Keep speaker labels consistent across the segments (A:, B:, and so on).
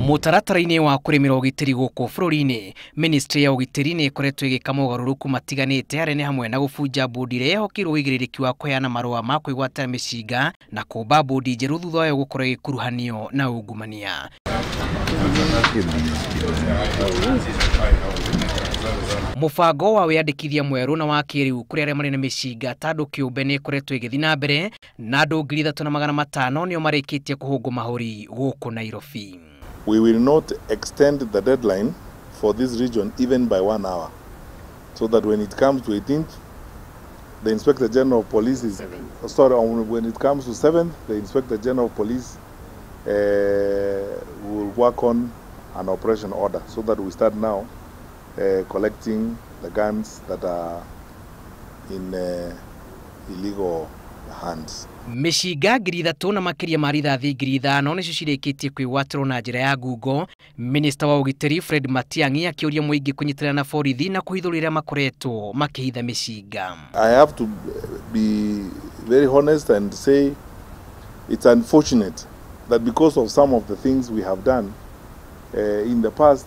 A: Mutaratara-ini wa kurimirwo ugitiri guku bururi-ini, ministry ya ugitiri ni ikoretwo igika mogaruruku matiganite harĩ ni hamwe na gũbunja bodi ĩrĩa yehokirwo wĩigĩrĩrĩki wa kũheana marũa ma kwĩgwatĩra mĩcinga na kũmba bodi njerũ thutha wa gũkorwo ĩgĩkuruhanio na ungumania. Mubango wa wĩandĩkithia mwerũ na wa kĩrĩu kũrĩ arĩa marĩ na mĩcinga ta andũ kĩumbe nĩ ĩkoretwo ĩgĩthiĩ na mbere na andũ 3,500 nĩo marĩkĩtie kũhũngwo mahũri gũkũ Nairobi.
B: We will not extend the deadline for this region even by 1 hour, so that when it comes to 18th, the Inspector General of Police is when it comes to 7th, the Inspector General of Police will work on an operation order, so that we start now collecting the guns that are in illegal hands.
A: Mĩcinga 3,000 na makĩria ma rithathi 5,000 nĩcio cirĩkĩtie kwĩgwatĩrwo na njĩra ya ngungo. Minista wa ugitiri Fred Matiang'i akĩũria mũingĩ kũnyitĩrĩra na borithi na kũhithũrĩra makoretwo makĩhitha mĩcinga.
B: I have to be very honest and say it's unfortunate that because of some of the things we have done in the past,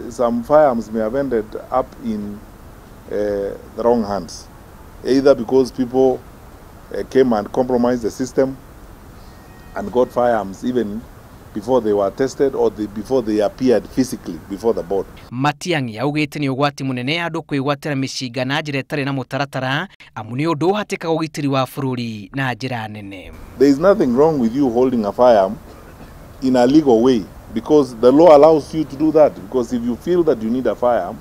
B: some firearms may have ended up in the wrong hands, either because people came and compromised the system and got firearms even before they were tested or before they appeared physically before the board.
A: Matiang'i augĩte nĩ ũgwati mũnene andũ kwĩgwatĩra mĩcinga na njĩra ĩtarĩ na mũtaratara amu nĩ ũndũ ũhatĩkaga ũgitĩri wa bũrũri na njĩra nene.
B: There is nothing wrong with you holding a firearm in a legal way, because the law allows you to do that. Because if you feel that you need a firearm,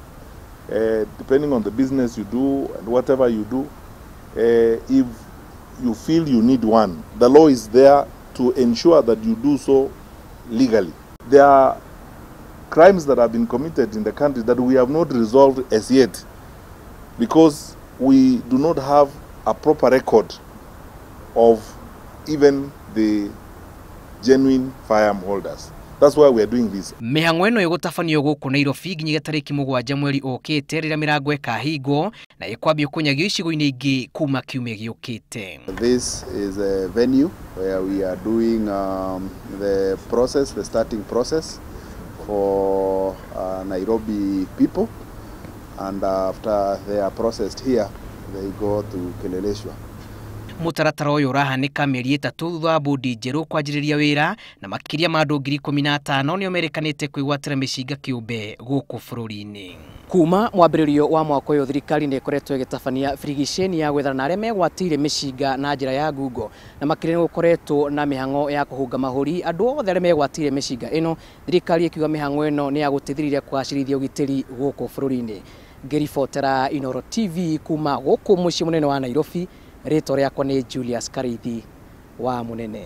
B: depending on the business you do and whatever you do, if you feel you need one, the law is there to ensure that you do so legally. There are crimes that have been committed in the country that we have not resolved as yet, because we do not have a proper record of even the genuine firearm holders. That's why we are doing this.
A: Mĩhang'o ĩno ĩgũtabanio gũkũ Nairobi nginyagia tarĩki 7 mweri ũkĩte rĩrĩa mĩrango ĩkahingwo na ĩkwambio kũnyagio icigo-inĩ ingĩ kuma kiumia gĩũkĩte.
C: This is a venue where we are doing the starting process for Nairobi people, and after they are processed here, they go to Kileleshwa.
A: Mutaratara ũyũ ũrahanĩka mĩeri 3 thutha wa bodi njerũ kwanjĩrĩria wĩra na makĩria ma andũ 15,000 nĩo merĩkanĩte kwĩgwatĩra mĩcinga kĩumbe gũkũ bũrũri-inĩ. Kuma mwambĩrĩrio wa mwaka ũyũ thirikari nĩ ĩkoretwo ĩgĩtabania frigisheni ya gwethana na arĩa megwatiire mĩcinga na njĩra ya ngungo na makĩria nĩ gũkoretwo na mĩhang'o ya kũhũnga mahũri andũ othe arĩa megwatiire mĩcinga ĩno. Thirikari ĩkiuga mĩhang'o ĩno nĩ ya gũteithĩrĩria kũgacĩrithia ũgitĩri gũkũ bũrũri-inĩ. Ngĩribotera Inooro TV kuma gũkũ mũciĩ mũnene wa Nairobi. Rĩtwa rĩakwa nĩ Julius Karithi wa Munene.